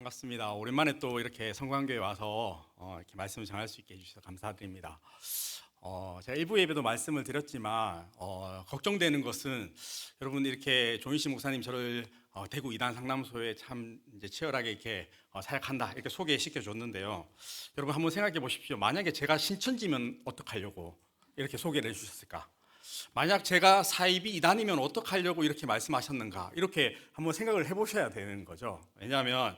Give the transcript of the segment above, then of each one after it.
반갑습니다. 오랜만에 또 이렇게 성광교회 와서 이렇게 말씀을 전할 수 있게 해주셔서 감사드립니다. 제가 일부 예배도 말씀을 드렸지만 걱정되는 것은 여러분 이렇게 조인식 목사님 저를 대구 이단 상담소에 참 이제 치열하게 이렇게 사역한다 이렇게 소개시켜 줬는데요. 여러분 한번 생각해 보십시오. 만약에 제가 신천지면 어떡하려고 이렇게 소개를 해주셨을까? 만약 제가 사입이 이단이면 어떡하려고 이렇게 말씀하셨는가? 이렇게 한번 생각을 해보셔야 되는 거죠. 왜냐하면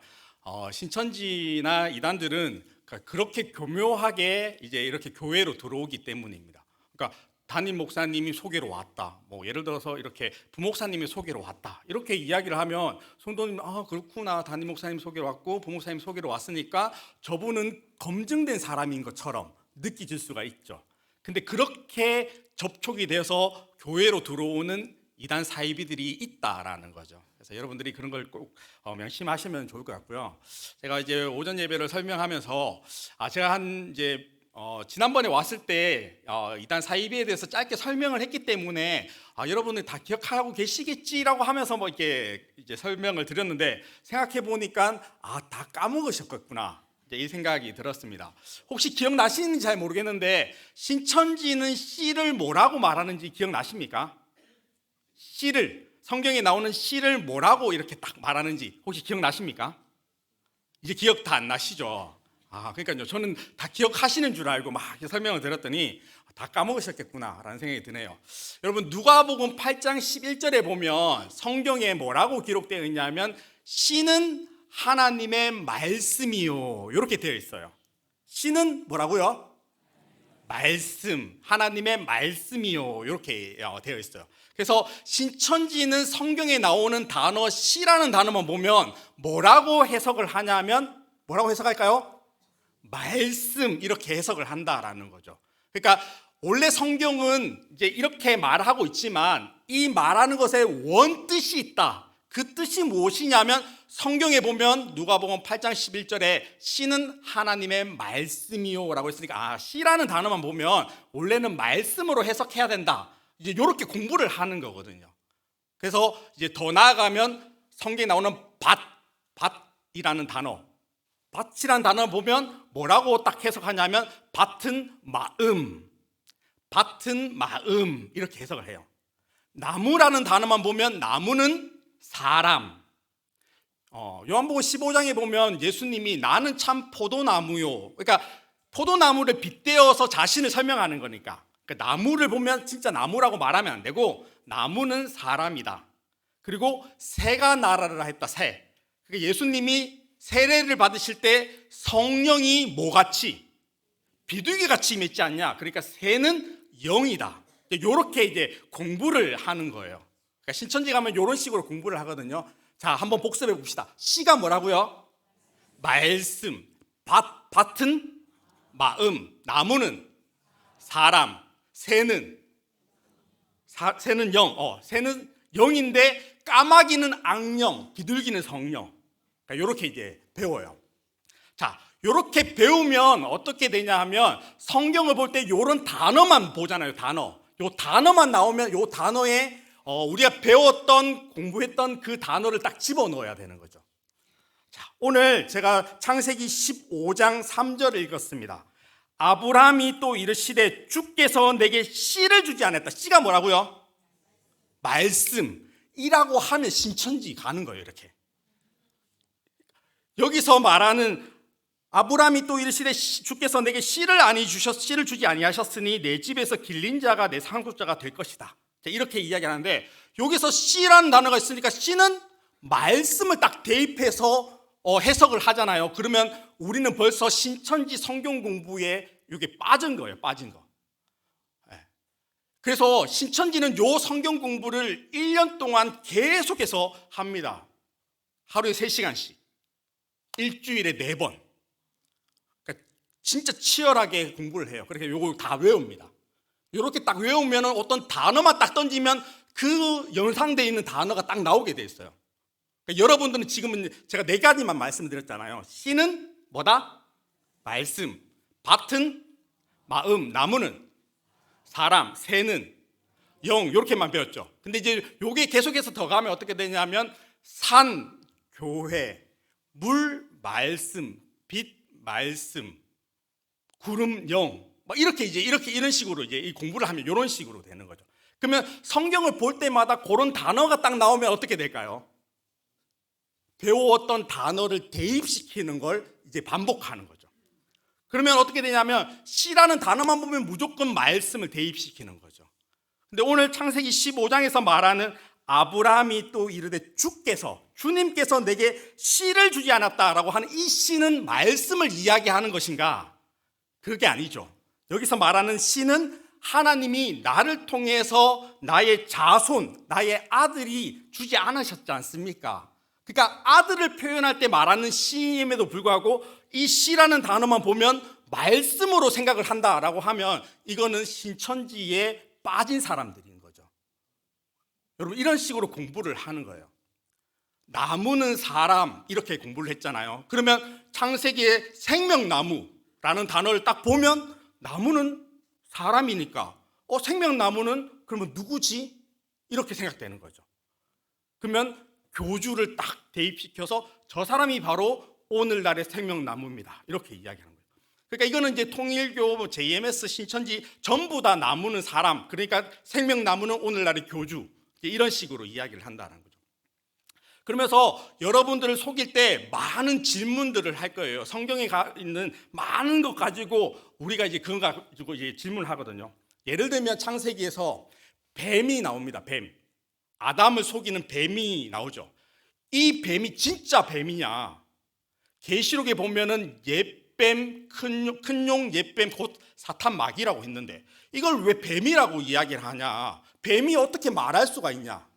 신천지나 이단들은 그렇게 교묘하게 이제 이렇게 교회로 들어오기 때문입니다. 그러니까 담임 목사님이 소개로 왔다. 뭐 예를 들어서 이렇게 부목사님이 소개로 왔다. 이렇게 이야기를 하면 성도님 그렇구나. 담임 목사님 소개로 왔고 부목사님 소개로 왔으니까 저분은 검증된 사람인 것처럼 느껴질 수가 있죠. 근데 그렇게 접촉이 돼서 교회로 들어오는 이단 사이비들이 있다라는 거죠. 그래서 여러분들이 그런 걸 꼭 명심하시면 좋을 것 같고요. 제가 이제 오전 예배를 설명하면서 제가 지난번에 왔을 때 이단 사이비에 대해서 짧게 설명을 했기 때문에 여러분들 다 기억하고 계시겠지라고 하면서 뭐 이렇게 이제 설명을 드렸는데 생각해 보니까 다 까먹으셨겠구나. 이 생각이 들었습니다. 혹시 기억나시는지 잘 모르겠는데 신천지는 씨를 뭐라고 말하는지 기억나십니까? 씨를, 성경에 나오는 씨를 뭐라고 이렇게 딱 말하는지 혹시 기억나십니까? 이제 기억 다 안 나시죠? 그러니까요. 저는 다 기억하시는 줄 알고 막 이렇게 설명을 드렸더니 다 까먹으셨겠구나라는 생각이 드네요. 여러분 누가복음 8장 11절에 보면 성경에 뭐라고 기록되어 있냐면 씨는 하나님의 말씀이요 이렇게 되어 있어요. 씨는 뭐라고요? 말씀, 하나님의 말씀이요 이렇게 되어 있어요. 그래서 신천지는 성경에 나오는 단어 씨라는 단어만 보면 뭐라고 해석을 하냐면 뭐라고 해석할까요? 말씀 이렇게 해석을 한다라는 거죠. 그러니까 원래 성경은 이제 이렇게 말하고 있지만 이 말하는 것에 원뜻이 있다. 그 뜻이 무엇이냐면 성경에 보면 누가복음 8장 11절에 씨는 하나님의 말씀이요 라고 했으니까 씨라는 단어만 보면 원래는 말씀으로 해석해야 된다. 이제 이렇게 공부를 하는 거거든요. 그래서 이제 더 나아가면 성경에 나오는 밭이라는 단어, 밭이라는 단어 보면 뭐라고 딱 해석하냐면 밭은 마음 이렇게 해석을 해요. 나무라는 단어만 보면 나무는 사람. 요한복음 15장에 보면 예수님이 나는 참 포도나무요. 그러니까 포도나무를 빗대어서 자신을 설명하는 거니까. 그러니까 나무를 보면 진짜 나무라고 말하면 안 되고 나무는 사람이다. 그리고 새가 나라를 했다. 새. 그러니까 예수님이 세례를 받으실 때 성령이 뭐같이 비둘기같이 임했지 않냐. 그러니까 새는 영이다. 이렇게 이제 공부를 하는 거예요. 그러니까 신천지 가면 이런 식으로 공부를 하거든요. 자, 한번 복습해 봅시다. 씨가 뭐라고요? 말씀. 밭은 마음. 나무는 사람. 새는 영. 새는 영인데 까마귀는 악령, 비둘기는 성령. 그러니까 이렇게 이제 배워요. 자, 이렇게 배우면 어떻게 되냐 하면 성경을 볼 때 이런 단어만 보잖아요. 단어. 요 단어만 나오면 요 단어에 우리가 배웠던 공부했던 그 단어를 딱 집어넣어야 되는 거죠. 자, 오늘 제가 창세기 15장 3절을 읽었습니다. 아브라함이 또 이르시되 주께서 내게 씨를 주지 않았다. 씨가 뭐라고요? 말씀이라고 하면 신천지 가는 거예요. 이렇게 여기서 말하는 아브라함이 또 이르시되 주께서 내게 씨를 주지 아니하셨으니 내 집에서 길린 자가 내 상속자가 될 것이다. 이렇게 이야기하는데 여기서 씨라는 단어가 있으니까 씨는 말씀을 딱 대입해서 해석을 하잖아요. 그러면 우리는 벌써 신천지 성경 공부에 이게 빠진 거예요. 빠진 거. 그래서 신천지는 요 성경 공부를 1년 동안 계속해서 합니다. 하루에 3시간씩. 일주일에 4번. 그러니까 진짜 치열하게 공부를 해요. 그렇게 요걸 다 외웁니다. 이렇게 딱 외우면 어떤 단어만 딱 던지면 그 연상되어 있는 단어가 딱 나오게 돼 있어요. 그러니까 여러분들은 지금은 제가 4가지만 말씀드렸잖아요. 씨는 뭐다? 말씀. 밭은 마음. 나무는 사람. 새는 영. 이렇게만 배웠죠. 근데 이제 요게 계속해서 더 가면 어떻게 되냐면 산, 교회, 물, 말씀, 빛, 말씀, 구름, 영, 이렇게 이런 식으로 이제 이 공부를 하면 이런 식으로 되는 거죠. 그러면 성경을 볼 때마다 그런 단어가 딱 나오면 어떻게 될까요? 배워왔던 단어를 대입시키는 걸 이제 반복하는 거죠. 그러면 어떻게 되냐면 씨라는 단어만 보면 무조건 말씀을 대입시키는 거죠. 근데 오늘 창세기 15장에서 말하는 아브라함이 또 이르되 주님께서 내게 씨를 주지 않았다라고 하는 이 씨는 말씀을 이야기하는 것인가? 그게 아니죠. 여기서 말하는 씨는 하나님이 나를 통해서 나의 자손, 나의 아들이 주지 않으셨지 않습니까? 그러니까 아들을 표현할 때 말하는 씨임에도 불구하고 이 씨라는 단어만 보면 말씀으로 생각을 한다라고 하면 이거는 신천지에 빠진 사람들인 거죠. 여러분 이런 식으로 공부를 하는 거예요. 나무는 사람 이렇게 공부를 했잖아요. 그러면 창세기의 생명나무라는 단어를 딱 보면 나무는 사람이니까 생명나무는 그러면 누구지? 이렇게 생각되는 거죠. 그러면 교주를 딱 대입시켜서 저 사람이 바로 오늘날의 생명나무입니다. 이렇게 이야기하는 거예요. 그러니까 이거는 이제 통일교, JMS, 신천지 전부 다 나무는 사람, 그러니까 생명나무는 오늘날의 교주, 이런 식으로 이야기를 한다는 거죠. 그러면서 여러분들을 속일 때 많은 질문들을 할 거예요. 성경에 있는 많은 것 가지고 우리가 이제 그거 가지고 이제 질문을 하거든요. 예를 들면 창세기에서 뱀이 나옵니다. 뱀. 아담을 속이는 뱀이 나오죠. 이 뱀이 진짜 뱀이냐? 계시록에 보면은 옛뱀, 큰 용, 옛뱀, 곧 사탄 마귀라고 했는데 이걸 왜 뱀이라고 이야기를 하냐? 뱀이 어떻게 말할 수가 있냐?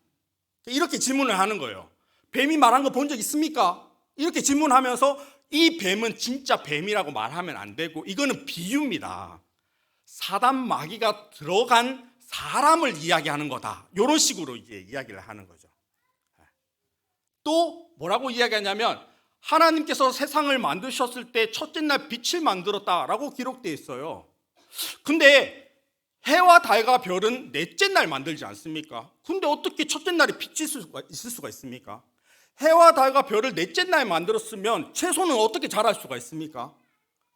이렇게 질문을 하는 거예요. 뱀이 말한 거 본 적 있습니까? 이렇게 질문하면서 이 뱀은 진짜 뱀이라고 말하면 안 되고 이거는 비유입니다. 사단 마귀가 들어간 사람을 이야기하는 거다. 이런 식으로 이제 이야기를 하는 거죠. 또 뭐라고 이야기하냐면 하나님께서 세상을 만드셨을 때 첫째 날 빛을 만들었다라고 기록되어 있어요. 근데 해와 달과 별은 넷째 날 만들지 않습니까? 근데 어떻게 첫째 날에 빛이 있을 수가 있습니까? 해와 달과 별을 넷째 날 만들었으면 채소는 어떻게 자랄 수가 있습니까?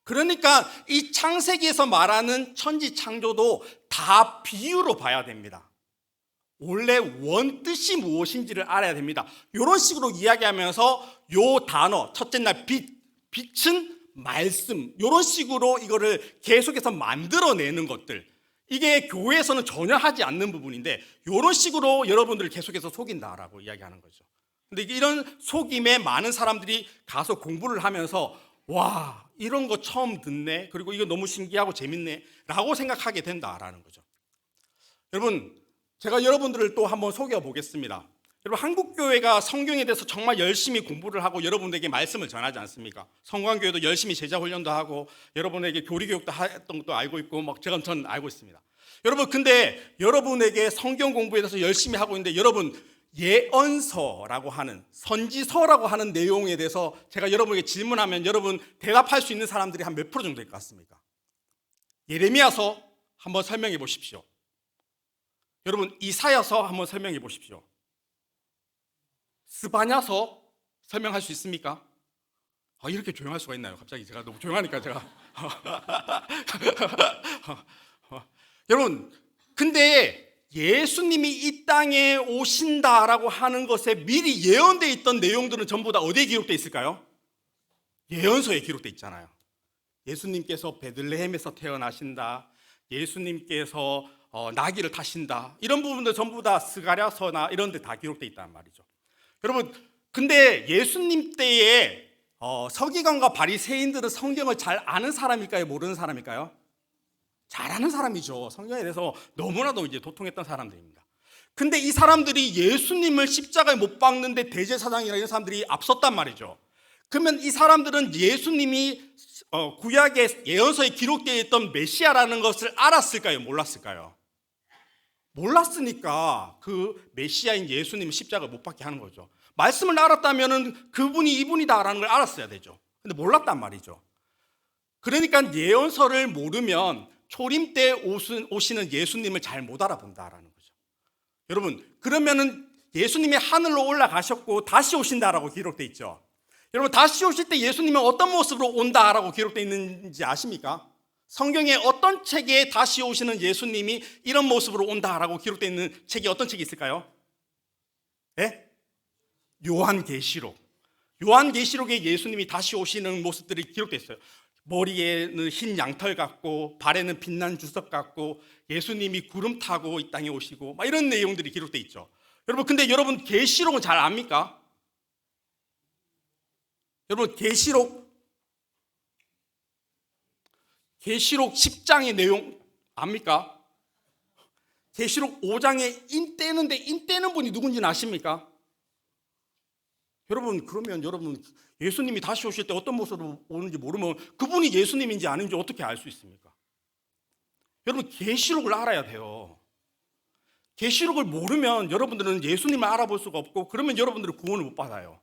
그러니까 이 창세기에서 말하는 천지 창조도 다 비유로 봐야 됩니다. 원래 원뜻이 무엇인지를 알아야 됩니다. 이런 식으로 이야기하면서 요 단어, 첫째 날 빛은 말씀, 이런 식으로 이거를 계속해서 만들어내는 것들, 이게 교회에서는 전혀 하지 않는 부분인데 이런 식으로 여러분들을 계속해서 속인다라고 이야기하는 거죠. 근데 이런 속임에 많은 사람들이 가서 공부를 하면서 와, 이런 거 처음 듣네, 그리고 이거 너무 신기하고 재밌네 라고 생각하게 된다라는 거죠. 여러분, 제가 여러분들을 또 한번 소개해 보겠습니다. 여러분, 한국교회가 성경에 대해서 정말 열심히 공부를 하고 여러분에게 말씀을 전하지 않습니까? 성광교회도 열심히 제자훈련도 하고 여러분에게 교리교육도 했던 것도 알고 있고 전 알고 있습니다. 여러분, 근데 여러분에게 성경 공부에 대해서 열심히 하고 있는데 여러분, 예언서라고 하는, 선지서라고 하는 내용에 대해서 제가 여러분에게 질문하면 여러분 대답할 수 있는 사람들이 한 몇 프로 정도 될 것 같습니까? 예레미야서 한번 설명해 보십시오. 여러분, 이사야서 한번 설명해 보십시오. 스바냐서 설명할 수 있습니까? 이렇게 조용할 수가 있나요? 갑자기 제가 너무 조용하니까 제가 여러분, 근데 예수님이 이 땅에 오신다라고 하는 것에 미리 예언되어 있던 내용들은 전부 다 어디에 기록되어 있을까요? 예언서에 기록되어 있잖아요. 예수님께서 베들레헴에서 태어나신다, 예수님께서 나귀를 타신다, 이런 부분들 전부 다 스가랴서나 이런 데 다 기록되어 있단 말이죠. 여러분, 근데 예수님 때에 서기관과 바리새인들은 성경을 잘 아는 사람일까요? 모르는 사람일까요? 잘 아는 사람이죠. 성경에 대해서 너무나도 이제 도통했던 사람들입니다. 근데 이 사람들이 예수님을 십자가에 못 박는데 대제사장이나 이런 사람들이 앞섰단 말이죠. 그러면 이 사람들은 예수님이 구약의 예언서에 기록되어 있던 메시아라는 것을 알았을까요? 몰랐을까요? 몰랐으니까 그 메시아인 예수님을 십자가에 못 박게 하는 거죠. 말씀을 알았다면 그분이 이분이다라는 걸 알았어야 되죠. 근데 몰랐단 말이죠. 그러니까 예언서를 모르면 초림 때 오시는 예수님을 잘 못 알아본다라는 거죠. 여러분, 그러면은 예수님이 하늘로 올라가셨고 다시 오신다라고 기록되어 있죠. 여러분, 다시 오실 때 예수님은 어떤 모습으로 온다라고 기록되어 있는지 아십니까? 성경의 어떤 책에 다시 오시는 예수님이 이런 모습으로 온다라고 기록되어 있는 책이 어떤 책이 있을까요? 네? 요한계시록. 요한계시록에 예수님이 다시 오시는 모습들이 기록되어 있어요. 머리에는 흰 양털 같고 발에는 빛난 주석 같고 예수님이 구름 타고 이 땅에 오시고 막 이런 내용들이 기록되어 있죠. 여러분, 근데 여러분 계시록은 잘 압니까? 여러분, 계시록 10장의 내용 압니까? 계시록 5장에 인 떼는데 인 떼는 분이 누군지 아십니까? 여러분, 그러면 여러분 예수님이 다시 오실 때 어떤 모습으로 오는지 모르면 그분이 예수님인지 아닌지 어떻게 알 수 있습니까? 여러분, 계시록을 알아야 돼요. 계시록을 모르면 여러분들은 예수님을 알아볼 수가 없고, 그러면 여러분들은 구원을 못 받아요.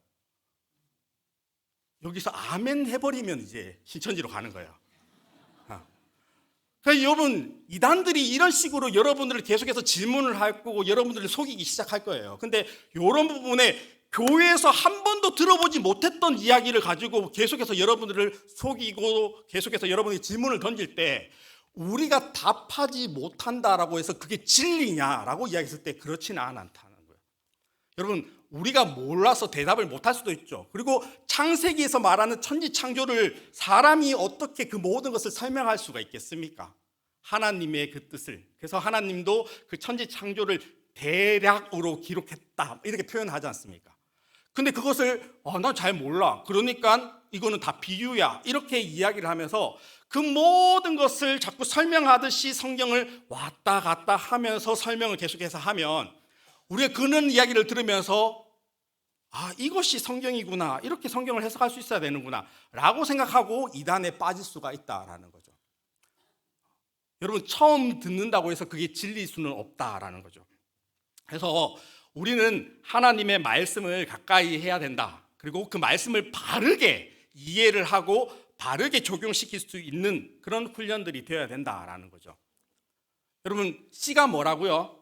여기서 아멘 해버리면 이제 신천지로 가는 거예요. 그러니까 여러분, 이단들이 이런 식으로 여러분들을 계속해서 질문을 할 거고 여러분들을 속이기 시작할 거예요. 근데 이런 부분에 교회에서 한 번도 들어보지 못했던 이야기를 가지고 계속해서 여러분들을 속이고 계속해서 여러분이 질문을 던질 때 우리가 답하지 못한다라고 해서 그게 진리냐라고 이야기했을 때 그렇지는 않다는 거예요. 여러분, 우리가 몰라서 대답을 못할 수도 있죠. 그리고 창세기에서 말하는 천지 창조를 사람이 어떻게 그 모든 것을 설명할 수가 있겠습니까? 하나님의 그 뜻을. 그래서 하나님도 그 천지 창조를 대략으로 기록했다 이렇게 표현하지 않습니까? 근데 그것을 난 잘 몰라, 그러니까 이거는 다 비유야 이렇게 이야기를 하면서 그 모든 것을 자꾸 설명하듯이 성경을 왔다 갔다 하면서 설명을 계속해서 하면 우리가 그런 이야기를 들으면서 이것이 성경이구나, 이렇게 성경을 해석할 수 있어야 되는구나 라고 생각하고 이단에 빠질 수가 있다라는 거죠. 여러분, 처음 듣는다고 해서 그게 진리일 수는 없다라는 거죠. 그래서 우리는 하나님의 말씀을 가까이 해야 된다. 그리고 그 말씀을 바르게 이해를 하고 바르게 적용시킬 수 있는 그런 훈련들이 되어야 된다라는 거죠. 여러분, C가 뭐라고요?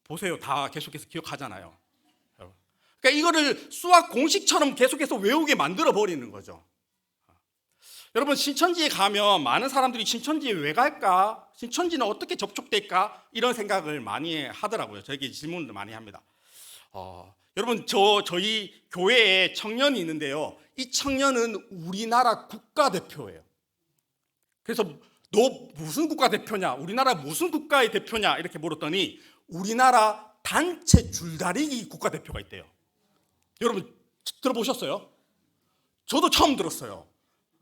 보세요. 다 계속해서 기억하잖아요. 그러니까 이거를 수학 공식처럼 계속해서 외우게 만들어 버리는 거죠. 여러분, 신천지에 가면 많은 사람들이 신천지에 왜 갈까? 신천지는 어떻게 접촉될까? 이런 생각을 많이 하더라고요. 저에게 질문을 많이 합니다. 여러분, 저희 교회에 청년이 있는데요. 이 청년은 우리나라 국가대표예요. 그래서 너 무슨 국가대표냐? 우리나라 무슨 국가의 대표냐? 이렇게 물었더니 우리나라 단체 줄다리기 국가대표가 있대요. 여러분, 들어보셨어요? 저도 처음 들었어요.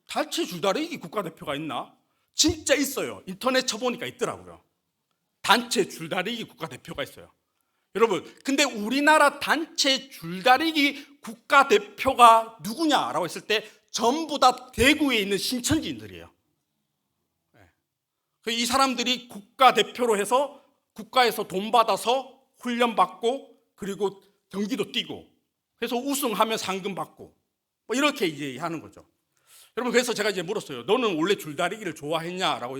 단체 줄다리기 국가대표가 있나? 진짜 있어요. 인터넷 쳐보니까 있더라고요. 단체 줄다리기 국가대표가 있어요. 여러분, 근데 우리나라 단체 줄다리기 국가대표가 누구냐라고 했을 때 전부 다 대구에 있는 신천지인들이에요. 이 사람들이 국가대표로 해서 국가에서 돈 받아서 훈련받고 그리고 경기도 뛰고 그래서 우승하면 상금 받고 뭐 이렇게 이제 하는 거죠. 여러분, 그래서 제가 이제 물었어요. 너는 원래 줄다리기를 좋아했냐라고.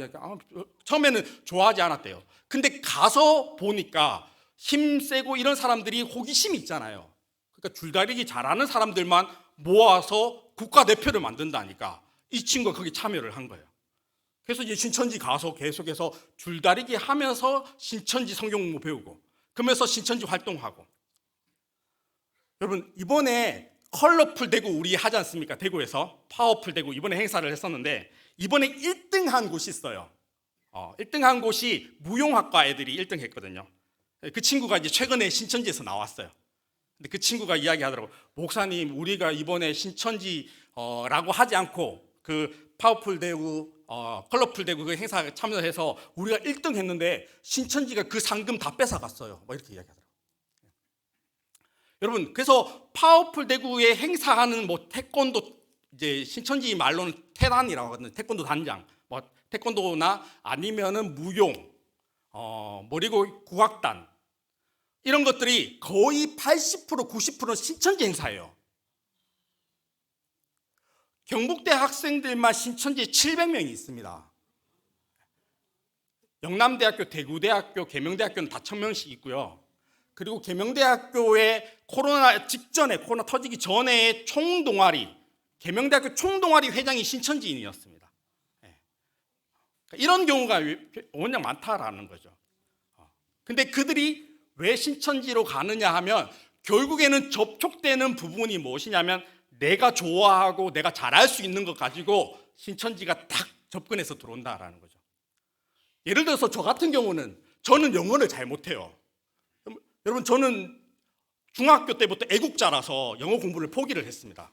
처음에는 좋아하지 않았대요. 근데 가서 보니까 힘세고 이런 사람들이 호기심이 있잖아요. 그러니까 줄다리기 잘하는 사람들만 모아서 국가대표를 만든다니까 이 친구가 거기 참여를 한 거예요. 그래서 이제 신천지 가서 계속해서 줄다리기 하면서 신천지 성경 공부 배우고 그러면서 신천지 활동하고. 여러분, 이번에 컬러풀 대구 우리 하지 않습니까? 대구에서 파워풀 대구 이번에 행사를 했었는데 이번에 1등 한 곳이 있어요. 1등 한 곳이 무용학과 애들이 1등 했거든요. 그 친구가 이제 최근에 신천지에서 나왔어요. 근데 그 친구가 이야기하더라고요. 목사님, 우리가 이번에 신천지라고 하지 않고 그 파워풀 대구 컬러풀 대구 그 행사에 참여해서 우리가 1등 했는데 신천지가 그 상금 다 뺏어갔어요. 뭐 이렇게 이야기하더라고요. 여러분, 그래서 파워풀 대구에 행사하는 뭐 태권도, 이제 신천지 말로는 태단이라고 하거든요. 태권도 단장, 뭐 태권도나 아니면은 무용, 그리고 국악단 이런 것들이 거의 80% 90%는 신천지 행사예요. 경북대 학생들만 신천지에 700명이 있습니다. 영남대학교, 대구대학교, 계명대학교는 다 1000명씩 있고요. 그리고 계명대학교의 코로나 직전에, 코로나 터지기 전에 총동아리, 계명대학교 총동아리 회장이 신천지인이었습니다. 이런 경우가 워낙 많다라는 거죠. 근데 그들이 왜 신천지로 가느냐 하면 결국에는 접촉되는 부분이 무엇이냐면 내가 좋아하고 내가 잘할 수 있는 것 가지고 신천지가 딱 접근해서 들어온다라는 거죠. 예를 들어서 저 같은 경우는 저는 영어를 잘 못해요. 여러분, 저는 중학교 때부터 애국자라서 영어 공부를 포기를 했습니다.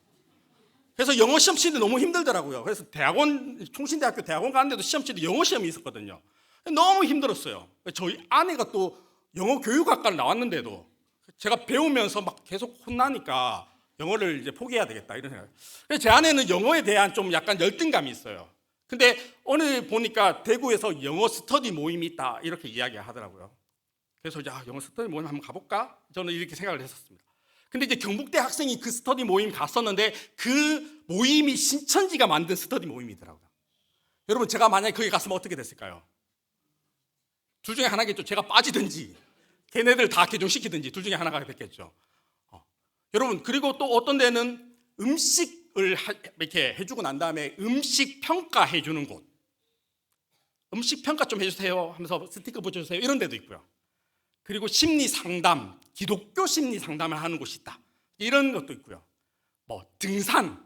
그래서 영어 시험 치는데 너무 힘들더라고요. 그래서 대학원, 총신대학교 대학원 가는데도 시험 치는데 영어 시험이 있었거든요. 너무 힘들었어요. 저희 아내가 또 영어 교육학과를 나왔는데도 제가 배우면서 막 계속 혼나니까 영어를 이제 포기해야 되겠다 이런 생각. 그래서 제 아내는 영어에 대한 좀 약간 열등감이 있어요. 근데 오늘 보니까 대구에서 영어 스터디 모임이 있다 이렇게 이야기하더라고요. 그래서 야, 영어 스터디 모임 한번 가볼까? 저는 이렇게 생각을 했었습니다. 근데 이제 경북대 학생이 그 스터디 모임 갔었는데 그 모임이 신천지가 만든 스터디 모임이더라고요. 여러분, 제가 만약에 거기 갔으면 어떻게 됐을까요? 둘 중에 하나겠죠. 제가 빠지든지 걔네들 다 개종시키든지 둘 중에 하나가 됐겠죠. 여러분, 그리고 또 어떤 데는 음식을 이렇게 해주고 난 다음에 음식 평가해 주는 곳, 음식 평가 좀 해주세요 하면서 스티커 붙여주세요 이런 데도 있고요. 그리고 심리 상담, 기독교 심리 상담을 하는 곳이 있다 이런 것도 있고요. 뭐 등산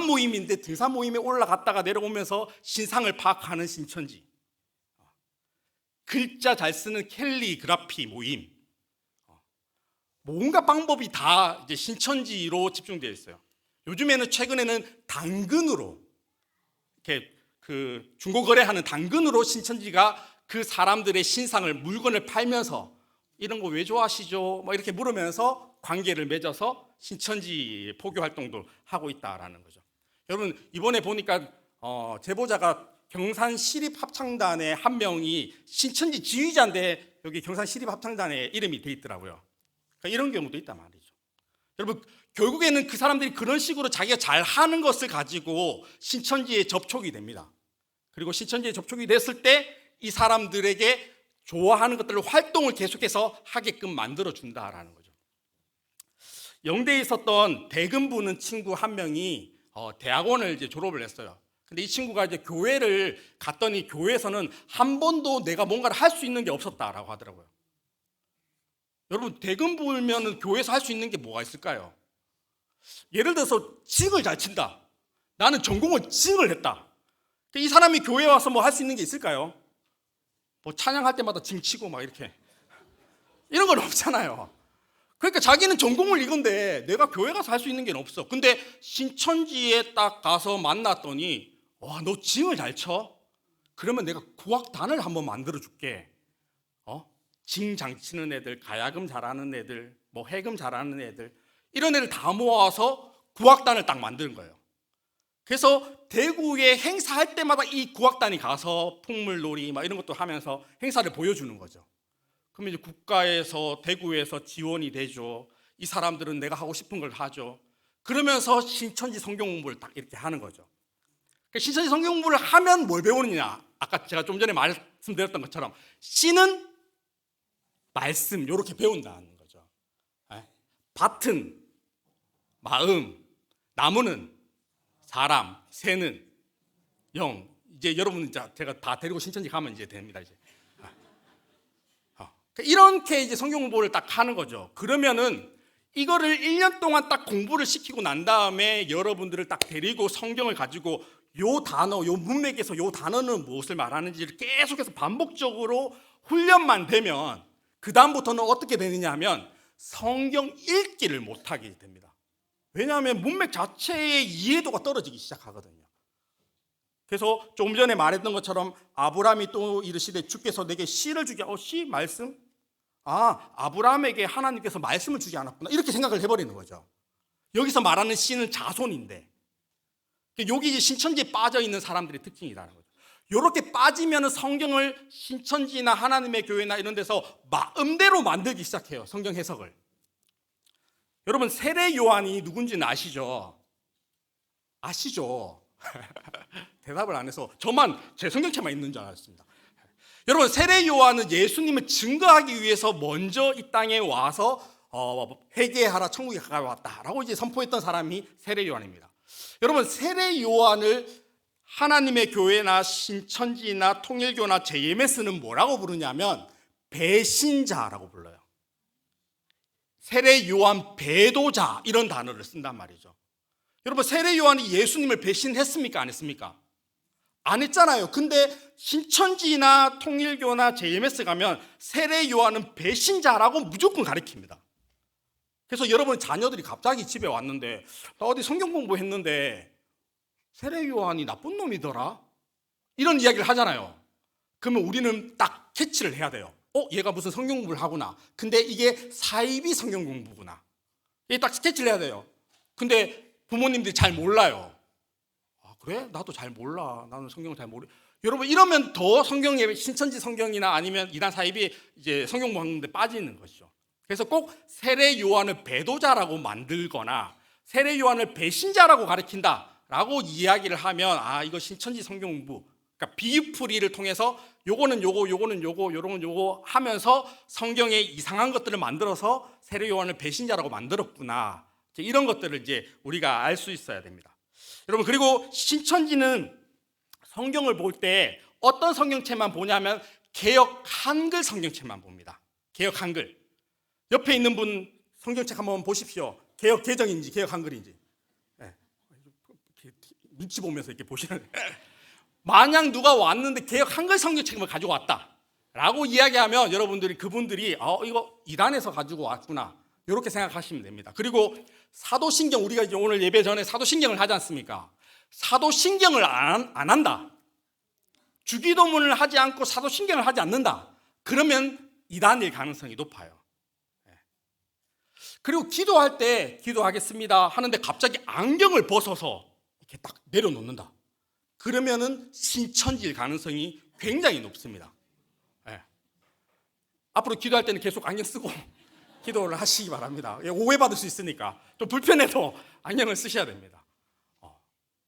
모임인데 등산 모임에 올라갔다가 내려오면서 신상을 파악하는 신천지, 글자 잘 쓰는 캘리그라피 모임, 뭔가 방법이 다 이제 신천지로 집중되어 있어요. 요즘에는 최근에는 당근으로 이렇게 그 중고 거래하는 당근으로 신천지가 그 사람들의 신상을 물건을 팔면서 이런 거 왜 좋아하시죠? 막 이렇게 물으면서 관계를 맺어서 신천지 포교 활동도 하고 있다라는 거죠. 여러분, 이번에 보니까 제보자가 경산 시립합창단의 한 명이 신천지 지휘자인데 여기 경산 시립합창단에 이름이 돼 있더라고요. 그러니까 이런 경우도 있단 말이죠. 여러분, 결국에는 그 사람들이 그런 식으로 자기가 잘하는 것을 가지고 신천지에 접촉이 됩니다. 그리고 신천지에 접촉이 됐을 때 이 사람들에게 좋아하는 것들을 활동을 계속해서 하게끔 만들어준다라는 거죠. 영대에 있었던 대금 부는 친구 한 명이 대학원을 이제 졸업을 했어요. 근데 이 친구가 이제 교회를 갔더니 교회에서는 한 번도 내가 뭔가를 할 수 있는 게 없었다라고 하더라고요. 여러분, 대금 부면은 교회에서 할 수 있는 게 뭐가 있을까요? 예를 들어서 징을 잘 친다. 나는 전공을 징을 했다. 이 사람이 교회에 와서 뭐 할 수 있는 게 있을까요? 뭐 찬양할 때마다 징 치고 막 이렇게 이런 건 없잖아요. 그러니까 자기는 전공을 이건데 내가 교회 가서 할 수 있는 게 없어. 근데 신천지에 딱 가서 만났더니 와, 너 징을 잘 쳐? 그러면 내가 구악단을 한번 만들어 줄게. 징 장 치는 애들, 가야금 잘하는 애들, 뭐 해금 잘하는 애들, 이런 애들 다 모아서 구악단을 딱 만드는 거예요. 그래서 대구에 행사할 때마다 이 구악단이 가서 풍물놀이 막 이런 것도 하면서 행사를 보여주는 거죠. 그러면 이제 국가에서 대구에서 지원이 되죠. 이 사람들은 내가 하고 싶은 걸 하죠. 그러면서 신천지 성경 공부를 딱 이렇게 하는 거죠. 신천지 성경 공부를 하면 뭘 배우느냐? 아까 제가 좀 전에 말씀드렸던 것처럼 씨는 말씀 이렇게 배운다는 거죠. 밭은 마음, 나무는 사람, 새는 영. 이제 여러분 제가 다 데리고 신천지 가면 이제 됩니다. 이제 이렇게 이제 성경 공부를 딱 하는 거죠. 그러면은 이거를 1년 동안 딱 공부를 시키고 난 다음에 여러분들을 딱 데리고 성경을 가지고 요 단어, 요 문맥에서 요 단어는 무엇을 말하는지를 계속해서 반복적으로 훈련만 되면 그 다음부터는 어떻게 되느냐 하면 성경 읽기를 못하게 됩니다. 왜냐하면 문맥 자체의 이해도가 떨어지기 시작하거든요. 그래서 조금 전에 말했던 것처럼 아브라함이 또 이르시되 주께서 내게 씨를 주게, 씨 말씀? 아브라함에게 하나님께서 말씀을 주지 않았구나 이렇게 생각을 해버리는 거죠. 여기서 말하는 씨는 자손인데 여기 이제 신천지에 빠져 있는 사람들의 특징이라는 거죠. 이렇게 빠지면 성경을 신천지나 하나님의 교회나 이런 데서 마음대로 만들기 시작해요. 성경 해석을. 여러분, 세례 요한이 누군지는 아시죠? 아시죠? 대답을 안 해서 저만 제 성경책만 있는 줄 알았습니다. 여러분, 세례 요한은 예수님을 증거하기 위해서 먼저 이 땅에 와서 회개하라, 천국에 가까이 왔다라고 이제 선포했던 사람이 세례 요한입니다. 여러분, 세례 요한을 하나님의 교회나 신천지나 통일교나 JMS는 뭐라고 부르냐면 배신자라고 불러요. 세례 요한 배도자, 이런 단어를 쓴단 말이죠. 여러분, 세례 요한이 예수님을 배신했습니까? 안 했습니까? 안 했잖아요. 근데 신천지나 통일교나 JMS 가면 세례 요한은 배신자라고 무조건 가리킵니다. 그래서 여러분 자녀들이 갑자기 집에 왔는데 나 어디 성경 공부했는데 세례 요한이 나쁜 놈이더라, 이런 이야기를 하잖아요. 그러면 우리는 딱 캐치를 해야 돼요. 얘가 무슨 성경 공부를 하구나. 근데 이게 사이비 성경 공부구나. 이게 딱 캐치를 해야 돼요. 근데 부모님들이 잘 몰라요. 그래? 나도 잘 몰라. 나는 성경을 잘 모르. 여러분, 이러면 더 성경에 신천지 성경이나 아니면 이단 사입이 이제 성경 공부하는데 빠지는 것이죠. 그래서 꼭 세례 요한을 배도자라고 만들거나 세례 요한을 배신자라고 가리킨다라고 이야기를 하면 이거 신천지 성경 공부, 그러니까 비유풀이를 통해서 요거는 요거, 요거는 요거, 요거는 요거 하면서 성경에 이상한 것들을 만들어서 세례 요한을 배신자라고 만들었구나. 이런 것들을 이제 우리가 알 수 있어야 됩니다. 여러분, 그리고 신천지는 성경을 볼 때 어떤 성경책만 보냐면 개역 한글 성경책만 봅니다. 개역 한글. 옆에 있는 분 성경책 한번 보십시오. 개역 개정인지 개역 한글인지. 눈치 보면서 이렇게 보시는. 만약 누가 왔는데 개역 한글 성경책을 가지고 왔다라고 이야기하면 여러분들이 그분들이 이거 이단에서 가지고 왔구나, 이렇게 생각하시면 됩니다. 그리고 사도신경, 우리가 이제 오늘 예배 전에 사도신경을 하지 않습니까? 사도신경을 안 한다, 주기도문을 하지 않고 사도신경을 하지 않는다, 그러면 이단일 가능성이 높아요. 그리고 기도할 때 기도하겠습니다 하는데 갑자기 안경을 벗어서 이렇게 딱 내려놓는다, 그러면은 신천지일 가능성이 굉장히 높습니다. 앞으로 기도할 때는 계속 안경 쓰고 기도를 하시기 바랍니다. 오해받을 수 있으니까 좀 불편해도 안경을 쓰셔야 됩니다.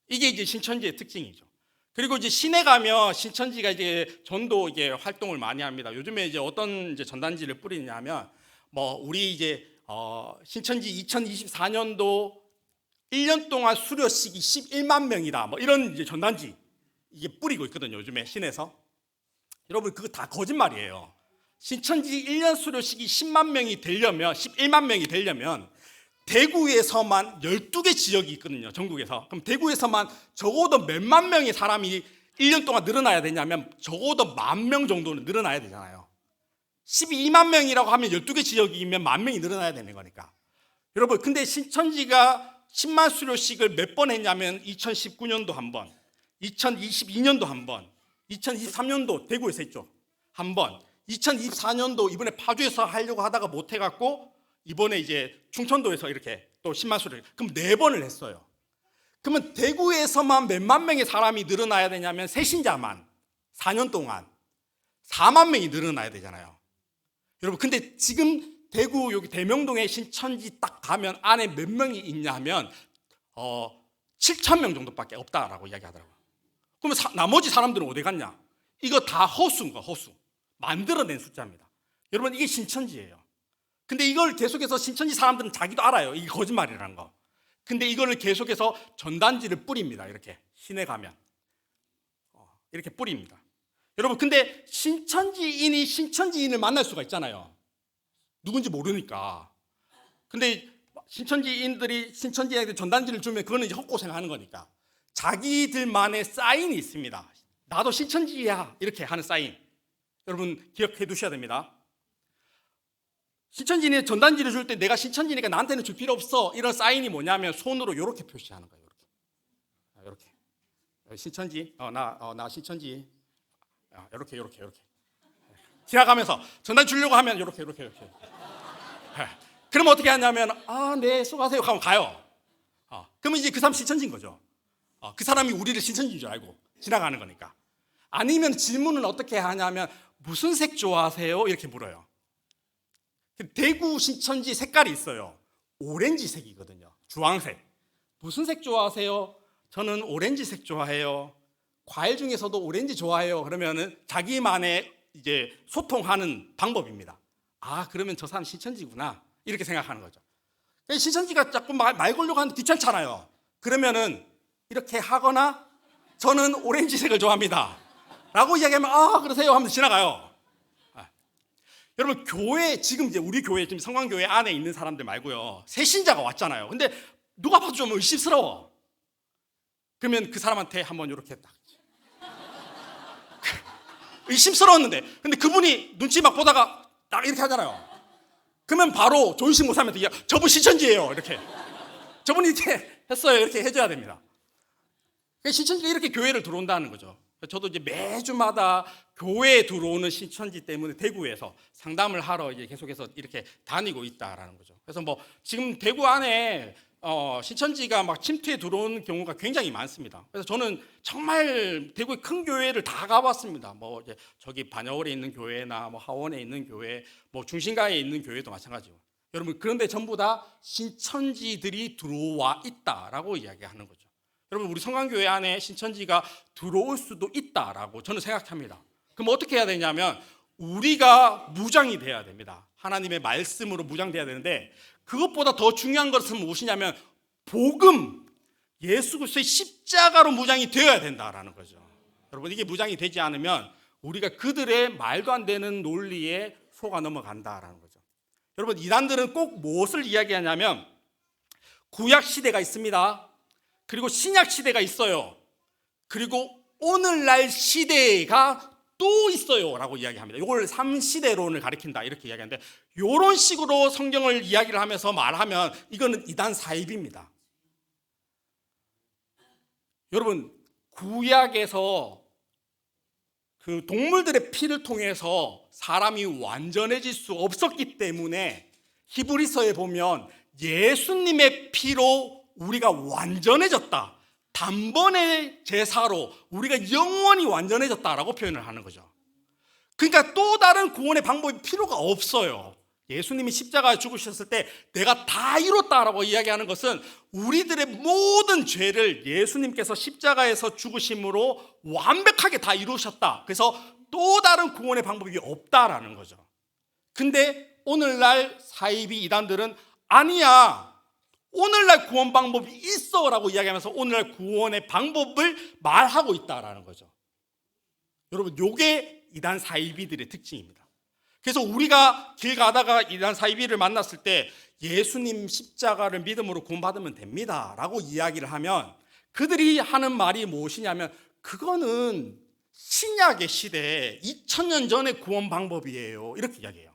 이게 이제 신천지의 특징이죠. 그리고 이제 시내 가면 신천지가 이제 전도 이제 활동을 많이 합니다. 요즘에 이제 어떤 이제 전단지를 뿌리냐면 우리 이제 신천지 2024년도 1년 동안 수료식이 11만 명이다, 이런 이제 전단지 이게 뿌리고 있거든요, 요즘에 시내에서. 여러분, 그거 다 거짓말이에요. 신천지 1년 수료식이 10만 명이 되려면, 11만 명이 되려면 대구에서만 12개 지역이 있거든요, 전국에서. 그럼 대구에서만 적어도 몇만 명의 사람이 1년 동안 늘어나야 되냐면 적어도 10,000명 정도는 늘어나야 되잖아요. 12만 명이라고 하면 12개 지역이면 10,000명이 늘어나야 되는 거니까. 여러분, 근데 신천지가 10만 수료식을 몇 번 했냐면 2019년도 한 번, 2022년도 한 번, 2023년도 대구에서 했죠, 한 번, 2024년도 이번에 파주에서 하려고 하다가 못 해갖고 이번에 이제 충청도에서 이렇게 또 10만 수료, 그럼 4번을 했어요. 그러면 대구에서만 몇만 명의 사람이 늘어나야 되냐면 새신자만 4년 동안 4만 명이 늘어나야 되잖아요. 여러분, 근데 지금 대구 여기 대명동에 신천지 딱 가면 안에 몇 명이 있냐면 7,000명 정도밖에 없다라고 이야기하더라고요. 그러면 나머지 사람들은 어디 갔냐? 이거 다 허수인 거야, 허수. 만들어낸 숫자입니다. 여러분, 이게 신천지예요. 근데 이걸 계속해서 신천지 사람들은 자기도 알아요, 이게 거짓말이라는 거. 근데 이거를 계속해서 전단지를 뿌립니다. 이렇게 시내 가면 이렇게 뿌립니다. 여러분, 근데 신천지인이 신천지인을 만날 수가 있잖아요, 누군지 모르니까. 근데 신천지인들이 신천지인에게 전단지를 주면 그거는 이제 헛고생하는 거니까 자기들만의 사인이 있습니다. 나도 신천지야, 이렇게 하는 사인. 여러분, 기억해 두셔야 됩니다. 신천지인이 전단지를 줄 때 내가 신천지니까 나한테는 줄 필요 없어, 이런 사인이 뭐냐면 손으로 이렇게 표시하는 거예요. 이렇게 신천지, 나 신천지, 이렇게 지나가면서 전단지 주려고 하면 이렇게. 그러면 어떻게 하냐면 네, 수고하세요 하면 가요. 그러면 이제 그 사람 신천지인 거죠. 그 사람이 우리를 신천지인 줄 알고 지나가는 거니까. 아니면 질문은 어떻게 하냐면 무슨 색 좋아하세요? 이렇게 물어요. 대구 신천지 색깔이 있어요. 오렌지색이거든요, 주황색. 무슨 색 좋아하세요? 저는 오렌지색 좋아해요. 과일 중에서도 오렌지 좋아해요. 그러면은 자기만의 이제 소통하는 방법입니다. 아, 그러면 저 사람 신천지구나 이렇게 생각하는 거죠. 신천지가 자꾸 말 걸려고 하는데 귀찮잖아요. 그러면은 이렇게 하거나 저는 오렌지색을 좋아합니다 라고 이야기하면 아, 그러세요 하면서 지나가요. 여러분, 교회 지금 이제 우리 교회 지금 성광교회 안에 있는 사람들 말고요, 새 신자가 왔잖아요. 근데 누가 봐도 좀 의심스러워. 그러면 그 사람한테 한번 이렇게 딱 의심스러웠는데, 근데 그분이 눈치 막 보다가 딱 이렇게 하잖아요. 그러면 바로 조인식 목사님한테 저분 신천지예요 이렇게, 저분이 이렇게 했어요 이렇게 해줘야 됩니다. 신천지가 이렇게 교회를 들어온다는 거죠. 저도 이제 매주마다 교회에 들어오는 신천지 때문에 대구에서 상담을 하러 이제 계속해서 이렇게 다니고 있다라는 거죠. 그래서 뭐 지금 대구 안에 신천지가 막 침투해 들어오는 경우가 굉장히 많습니다. 그래서 저는 정말 대구의 큰 교회를 다 가봤습니다. 뭐 이제 저기 반야월에 있는 교회나 뭐 하원에 있는 교회, 뭐 중심가에 있는 교회도 마찬가지고. 여러분, 그런데 전부 다 신천지들이 들어와 있다라고 이야기하는 거죠. 여러분, 우리 성광교회 안에 신천지가 들어올 수도 있다라고 저는 생각합니다. 그럼 어떻게 해야 되냐면 우리가 무장이 돼야 됩니다. 하나님의 말씀으로 무장돼야 되는데, 그것보다 더 중요한 것은 무엇이냐면 복음, 예수 그리스도의 십자가로 무장이 되어야 된다라는 거죠. 여러분, 이게 무장이 되지 않으면 우리가 그들의 말도 안 되는 논리에 속아 넘어간다라는 거죠. 여러분, 이단들은 꼭 무엇을 이야기하냐면 구약 시대가 있습니다. 그리고 신약 시대가 있어요. 그리고 오늘날 시대가 또 있어요 라고 이야기합니다. 이걸 3시대론을 가리킨다 이렇게 이야기하는데, 이런 식으로 성경을 이야기를 하면서 말하면 이거는 이단 사입입니다. 여러분, 구약에서 그 동물들의 피를 통해서 사람이 완전해질 수 없었기 때문에 히브리서에 보면 예수님의 피로 우리가 완전해졌다, 단번에 제사로 우리가 영원히 완전해졌다라고 표현을 하는 거죠. 그러니까 또 다른 구원의 방법이 필요가 없어요. 예수님이 십자가에 죽으셨을 때 내가 다 이뤘다라고 이야기하는 것은 우리들의 모든 죄를 예수님께서 십자가에서 죽으심으로 완벽하게 다 이루셨다. 그래서 또 다른 구원의 방법이 없다라는 거죠. 근데 오늘날 사이비 이단들은 아니야, 오늘날 구원 방법이 있어라고 이야기하면서 오늘날 구원의 방법을 말하고 있다라는 거죠. 여러분, 이게 이단 사이비들의 특징입니다. 그래서 우리가 길 가다가 이단 사이비를 만났을 때 예수님 십자가를 믿음으로 구원받으면 됩니다 라고 이야기를 하면 그들이 하는 말이 무엇이냐면 그거는 신약의 시대에 2000년 전의 구원 방법이에요 이렇게 이야기해요.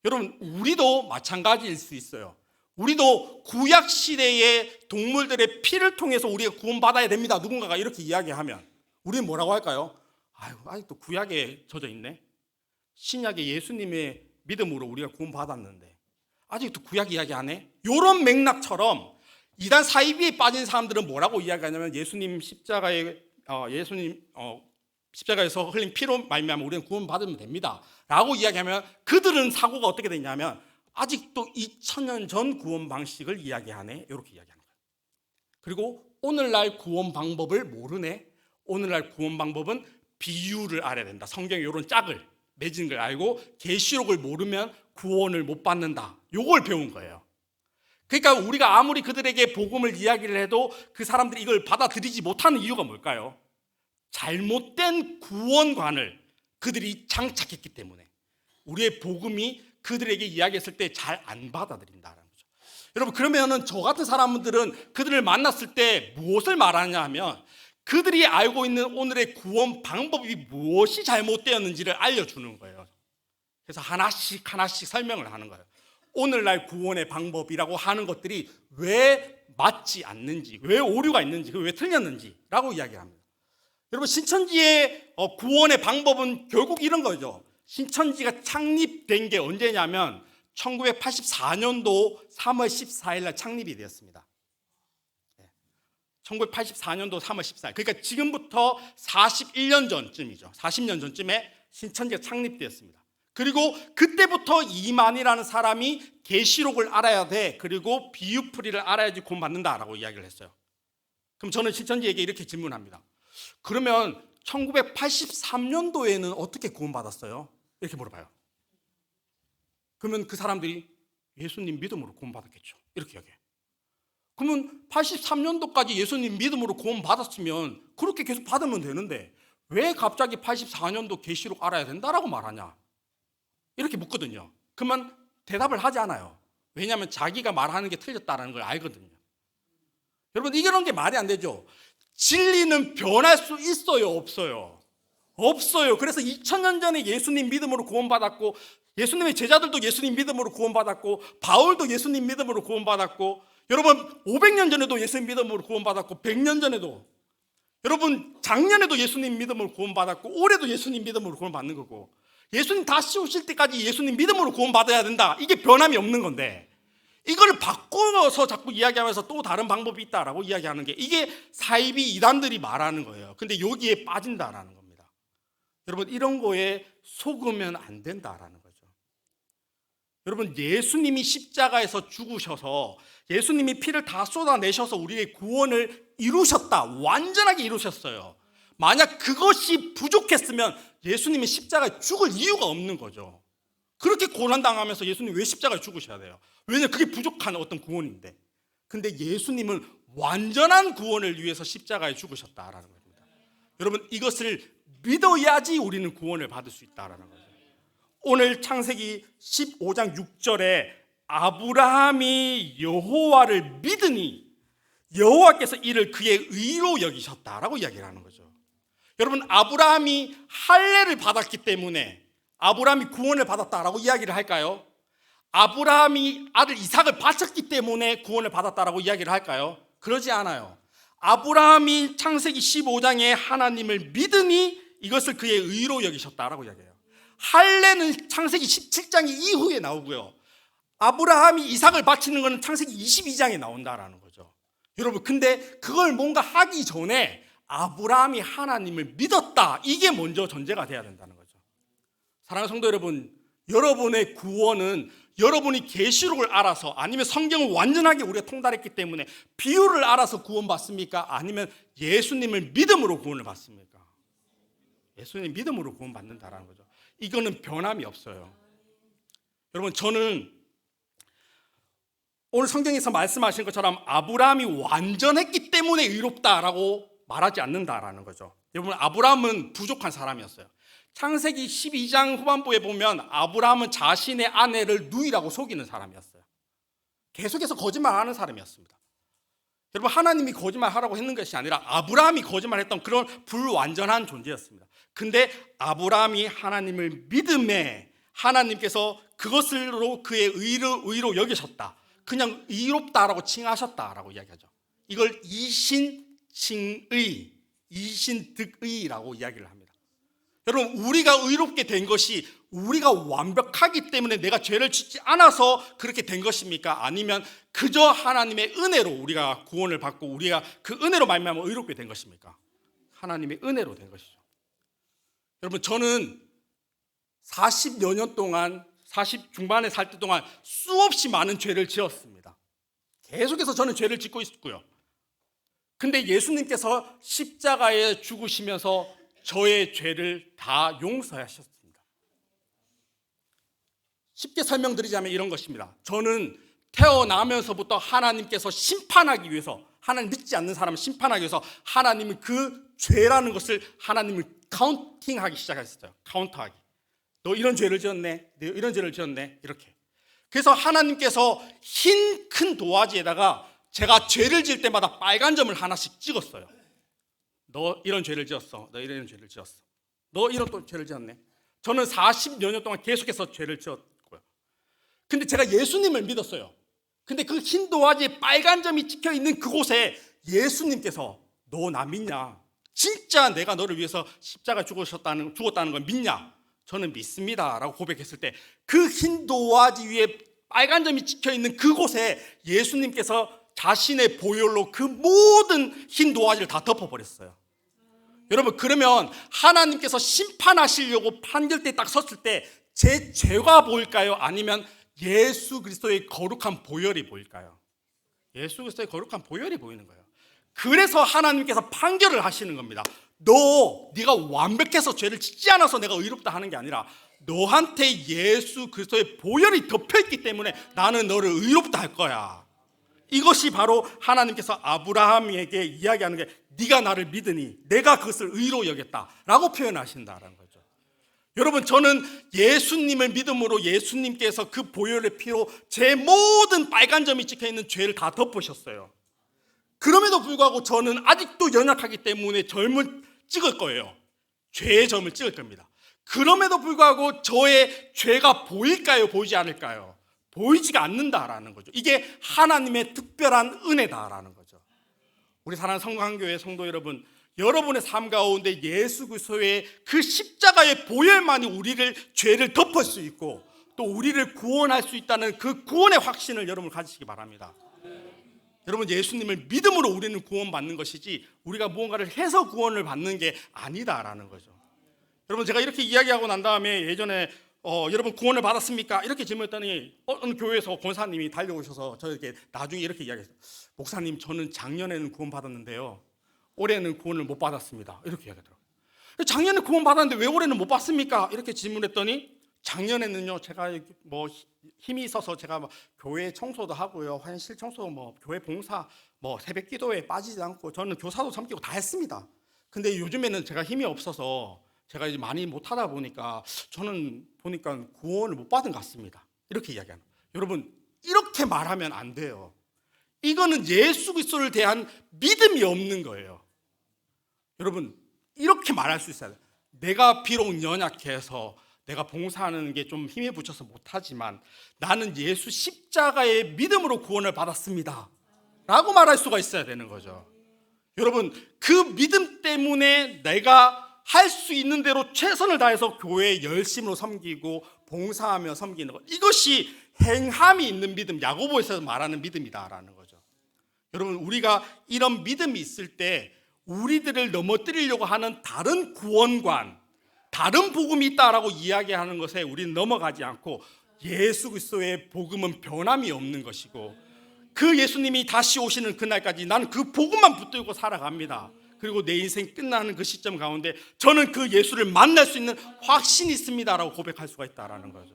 여러분, 우리도 마찬가지일 수 있어요. 우리도 구약 시대의 동물들의 피를 통해서 우리가 구원받아야 됩니다 누군가가 이렇게 이야기하면 우리는 뭐라고 할까요? 아유, 아직도 구약에 젖어 있네. 신약의 예수님의 믿음으로 우리가 구원받았는데 아직도 구약 이야기 안 해? 이런 맥락처럼 이단 사이비에 빠진 사람들은 뭐라고 이야기하냐면 예수님 십자가에서 흘린 피로 말미암아 우리는 구원받으면 됩니다 라고 이야기하면 그들은 사고가 어떻게 되냐면 아직도 2000년 전 구원 방식을 이야기하네 이렇게 이야기하는 거예요. 그리고 오늘날 구원 방법을 모르네. 오늘날 구원 방법은 비유를 알아야 된다. 성경에 이런 짝을 맺은 걸 알고 계시록을 모르면 구원을 못 받는다. 요걸 배운 거예요. 그러니까 우리가 아무리 그들에게 복음을 이야기를 해도 그 사람들이 이걸 받아들이지 못하는 이유가 뭘까요? 잘못된 구원관을 그들이 장착했기 때문에 우리의 복음이 그들에게 이야기했을 때 잘 안 받아들인다는 거죠. 여러분, 그러면은 저 같은 사람들은 그들을 만났을 때 무엇을 말하냐 하면 그들이 알고 있는 오늘의 구원 방법이 무엇이 잘못되었는지를 알려주는 거예요. 그래서 하나씩 설명을 하는 거예요. 오늘날 구원의 방법이라고 하는 것들이 왜 맞지 않는지, 왜 오류가 있는지, 왜 틀렸는지라고 이야기를 합니다. 여러분, 신천지의 구원의 방법은 결국 이런 거죠. 신천지가 창립된 게 언제냐면 1984년도 3월 14일 날 창립이 되었습니다. 1984년도 3월 14일. 그러니까 지금부터 41년 전쯤이죠. 40년 전쯤에 신천지가 창립되었습니다. 그리고 그때부터 이만이라는 사람이 계시록을 알아야 돼. 그리고 비유풀이를 알아야지 구원받는다라고 이야기를 했어요. 그럼 저는 신천지에게 이렇게 질문합니다. 그러면 1983년도에는 어떻게 구원받았어요? 이렇게 물어봐요. 그러면 그 사람들이 예수님 믿음으로 구원받았겠죠. 이렇게 이야기해요. 그러면 83년도까지 예수님 믿음으로 구원받았으면 그렇게 계속 받으면 되는데 왜 갑자기 84년도 계시록 알아야 된다라고 말하냐? 이렇게 묻거든요. 그러면 대답을 하지 않아요. 왜냐하면 자기가 말하는 게 틀렸다는 걸 알거든요. 여러분, 이런 게 말이 안 되죠. 진리는 변할 수 있어요, 없어요? 없어요. 그래서 2000년 전에 예수님 믿음으로 구원받았고, 예수님의 제자들도 예수님 믿음으로 구원받았고, 바울도 예수님 믿음으로 구원받았고, 여러분 500년 전에도 예수님 믿음으로 구원받았고, 100년 전에도, 여러분 작년에도 예수님 믿음으로 구원받았고, 올해도 예수님 믿음으로 구원받는 거고, 예수님 다시 오실 때까지 예수님 믿음으로 구원받아야 된다. 이게 변함이 없는 건데, 이걸 바꿔서 자꾸 이야기하면서 또 다른 방법이 있다라고 이야기하는 게, 이게 사이비 이단들이 말하는 거예요. 근데 여기에 빠진다라는 겁니다. 여러분, 이런 거에 속으면 안 된다라는 거죠. 여러분, 예수님이 십자가에서 죽으셔서 예수님이 피를 다 쏟아내셔서 우리의 구원을 이루셨다. 완전하게 이루셨어요. 만약 그것이 부족했으면 예수님이 십자가에 죽을 이유가 없는 거죠. 그렇게 고난당하면서 예수님 왜 십자가에 죽으셔야 돼요? 왜냐하면 그게 부족한 어떤 구원인데. 근데 예수님은 완전한 구원을 위해서 십자가에 죽으셨다라는 겁니다. 여러분, 이것을 믿어야지 우리는 구원을 받을 수 있다라는 거죠. 오늘 창세기 15장 6절에 아브라함이 여호와를 믿으니 여호와께서 이를 그의 의로 여기셨다라고 이야기를 하는 거죠. 여러분, 아브라함이 할례를 받았기 때문에 아브라함이 구원을 받았다라고 이야기를 할까요? 아브라함이 아들 이삭을 바쳤기 때문에 구원을 받았다라고 이야기를 할까요? 그러지 않아요. 아브라함이 창세기 15장에 하나님을 믿으니 이것을 그의 의로 여기셨다라고 이야기해요. 할례는 창세기 17장 이후에 나오고요. 아브라함이 이삭을 바치는 것은 창세기 22장에 나온다라는 거죠. 여러분, 근데 그걸 뭔가 하기 전에 아브라함이 하나님을 믿었다. 이게 먼저 전제가 돼야 된다는 거죠. 사랑하는 성도 여러분, 여러분의 구원은 여러분이 계시록을 알아서, 아니면 성경을 완전하게 우리가 통달했기 때문에 비유를 알아서 구원받습니까? 아니면 예수님을 믿음으로 구원을 받습니까? 예수님 믿음으로 구원받는다라는 거죠. 이거는 변함이 없어요. 여러분, 저는 오늘 성경에서 말씀하신 것처럼 아브라함이 완전했기 때문에 의롭다라고 말하지 않는다라는 거죠. 여러분, 아브라함은 부족한 사람이었어요. 창세기 12장 후반부에 보면 아브라함은 자신의 아내를 누이라고 속이는 사람이었어요. 계속해서 거짓말하는 사람이었습니다. 여러분, 하나님이 거짓말하라고 했는 것이 아니라 아브라함이 거짓말했던 그런 불완전한 존재였습니다. 근데 아브라함이 하나님을 믿음에 하나님께서 그것으로 그의 의로 여기셨다. 그냥 의롭다라고 칭하셨다라고 이야기하죠. 이걸 이신칭의, 이신득의라고 이야기를 합니다. 여러분, 우리가 의롭게 된 것이 우리가 완벽하기 때문에 내가 죄를 짓지 않아서 그렇게 된 것입니까? 아니면 그저 하나님의 은혜로 우리가 구원을 받고 우리가 그 은혜로 말미암아 의롭게 된 것입니까? 하나님의 은혜로 된 것이죠. 여러분, 저는 40여 년 동안, 40 중반에 살 때 동안 수없이 많은 죄를 지었습니다. 계속해서 저는 죄를 짓고 있었고요. 근데 예수님께서 십자가에 죽으시면서 저의 죄를 다 용서하셨습니다. 쉽게 설명드리자면 이런 것입니다. 저는 태어나면서부터 하나님께서 심판하기 위해서, 하나님 믿지 않는 사람을 심판하기 위해서 하나님은 그 죄라는 것을 하나님을 카운팅하기 시작했어요. 카운트하기. 너 이런 죄를 지었네, 너 이런 죄를 지었네, 이렇게. 그래서 하나님께서 흰 큰 도화지에다가 제가 죄를 지을 때마다 빨간 점을 하나씩 찍었어요. 너 이런 죄를 지었어, 너 이런 죄를 지었어, 너 이런 또 죄를 지었네. 저는 40여 년 동안 계속해서 죄를 지었고요. 근데 제가 예수님을 믿었어요. 근데 그 흰 도화지에 빨간 점이 찍혀 있는 그곳에 예수님께서 너 나 믿냐? 진짜 내가 너를 위해서 십자가 죽었다는 걸 믿냐? 저는 믿습니다 라고 고백했을 때 그 흰 도화지 위에 빨간 점이 찍혀 있는 그곳에 예수님께서 자신의 보혈로 그 모든 흰 도화지를 다 덮어버렸어요. 여러분, 그러면 하나님께서 심판하시려고 판결대에 딱 섰을 때 제 죄가 보일까요? 아니면 예수 그리스도의 거룩한 보혈이 보일까요? 예수 그리스도의 거룩한 보혈이 보이는 거예요. 그래서 하나님께서 판결을 하시는 겁니다. 네가 완벽해서 죄를 짓지 않아서 내가 의롭다 하는 게 아니라 너한테 예수 그리스도의 보혈이 덮여있기 때문에 나는 너를 의롭다 할 거야. 이것이 바로 하나님께서 아브라함에게 이야기하는 게 네가 나를 믿으니 내가 그것을 의로 여겼다라고 표현하신다는 거죠. 여러분, 저는 예수님을 믿음으로 예수님께서 그 보혈의 피로 제 모든 빨간 점이 찍혀있는 죄를 다 덮으셨어요. 그럼에도 불구하고 저는 아직도 연약하기 때문에 점을 찍을 거예요. 죄의 점을 찍을 겁니다. 그럼에도 불구하고 저의 죄가 보일까요? 보이지 않을까요? 보이지가 않는다라는 거죠. 이게 하나님의 특별한 은혜다라는 거죠. 우리 사랑하는 성광교회 성도 여러분, 여러분의 삶 가운데 예수 그리스도의 그 십자가의 보혈만이 우리를 죄를 덮을 수 있고 또 우리를 구원할 수 있다는 그 구원의 확신을 여러분 가지시기 바랍니다. 여러분, 예수님을 믿음으로 우리는 구원받는 것이지 우리가 무언가를 해서 구원을 받는 게 아니다라는 거죠. 여러분, 제가 이렇게 이야기하고 난 다음에 예전에 여러분 구원을 받았습니까? 이렇게 질문했더니 어느 교회에서 권사님이 달려오셔서 저에게 나중에 이렇게 이야기했어요. 목사님, 저는 작년에는 구원 받았는데요, 올해는 구원을 못 받았습니다. 이렇게 이야기하더라고요. 작년에 구원 받았는데 왜 올해는 못 받습니까? 이렇게 질문했더니 작년에는요, 제가 뭐 힘이 있어서 제가 뭐 교회 청소도 하고요, 환실 청소, 뭐 교회 봉사, 뭐 새벽 기도에 빠지지 않고 저는 교사도 섬기고 다 했습니다. 근데 요즘에는 제가 힘이 없어서 제가 이제 많이 못하다 보니까 저는 보니까 구원을 못 받은 것 같습니다. 이렇게 이야기하는 거예요. 여러분, 이렇게 말하면 안 돼요. 이거는 예수 그리스도를 대한 믿음이 없는 거예요. 여러분, 이렇게 말할 수 있어야 돼요. 내가 비록 연약해서 내가 봉사하는 게 좀 힘에 부쳐서 못하지만 나는 예수 십자가의 믿음으로 구원을 받았습니다 라고 말할 수가 있어야 되는 거죠. 여러분, 그 믿음 때문에 내가 할 수 있는 대로 최선을 다해서 교회에 열심으로 섬기고 봉사하며 섬기는 것, 이것이 행함이 있는 믿음, 야고보에서 말하는 믿음이다라는 거죠. 여러분, 우리가 이런 믿음이 있을 때 우리들을 넘어뜨리려고 하는 다른 구원관, 다른 복음이 있다라고 이야기하는 것에 우리는 넘어가지 않고 예수 그리스도의 복음은 변함이 없는 것이고 그 예수님이 다시 오시는 그날까지 나는 그 복음만 붙들고 살아갑니다. 그리고 내 인생 끝나는 그 시점 가운데 저는 그 예수를 만날 수 있는 확신이 있습니다라고 고백할 수가 있다라는 거죠.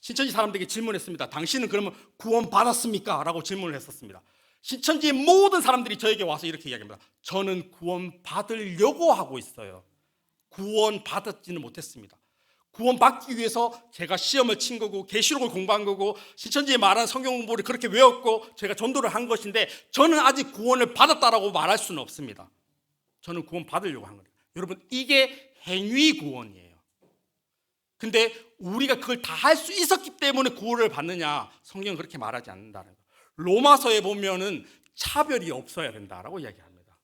신천지 사람들에게 질문했습니다. 당신은 그러면 구원 받았습니까? 라고 질문을 했었습니다. 신천지의 모든 사람들이 저에게 와서 이렇게 이야기합니다. 저는 구원 받으려고 하고 있어요. 구원 받았지는 못했습니다. 구원 받기 위해서 제가 시험을 친 거고 계시록을 공부한 거고 신천지에 말한 성경 공부를 그렇게 외웠고 제가 전도를 한 것인데 저는 아직 구원을 받았다라고 말할 수는 없습니다. 저는 구원 받으려고 한 거예요. 여러분, 이게 행위 구원이에요. 근데 우리가 그걸 다 할 수 있었기 때문에 구원을 받느냐? 성경은 그렇게 말하지 않는다는 거예요. 로마서에 보면은 차별이 없어야 된다라고 이야기합니다.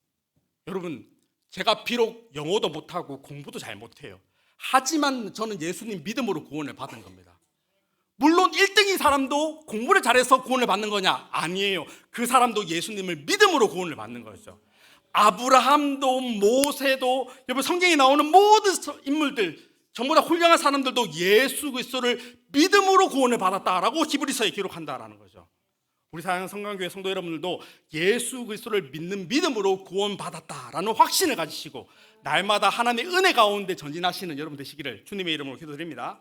여러분, 제가 비록 영어도 못하고 공부도 잘 못해요. 하지만 저는 예수님 믿음으로 구원을 받은 겁니다. 물론 1등인 사람도 공부를 잘해서 구원을 받는 거냐? 아니에요. 그 사람도 예수님을 믿음으로 구원을 받는 거죠. 아브라함도 모세도 여러분 성경에 나오는 모든 인물들 전부 다 훌륭한 사람들도 예수 그리스도를 믿음으로 구원을 받았다라고 히브리서에 기록한다라는 거죠. 우리 사랑하는 성강교회 성도 여러분들도 예수 그리스도를 믿는 믿음으로 구원받았다라는 확신을 가지시고 날마다 하나님의 은혜 가운데 전진하시는 여러분 되시기를 주님의 이름으로 기도드립니다.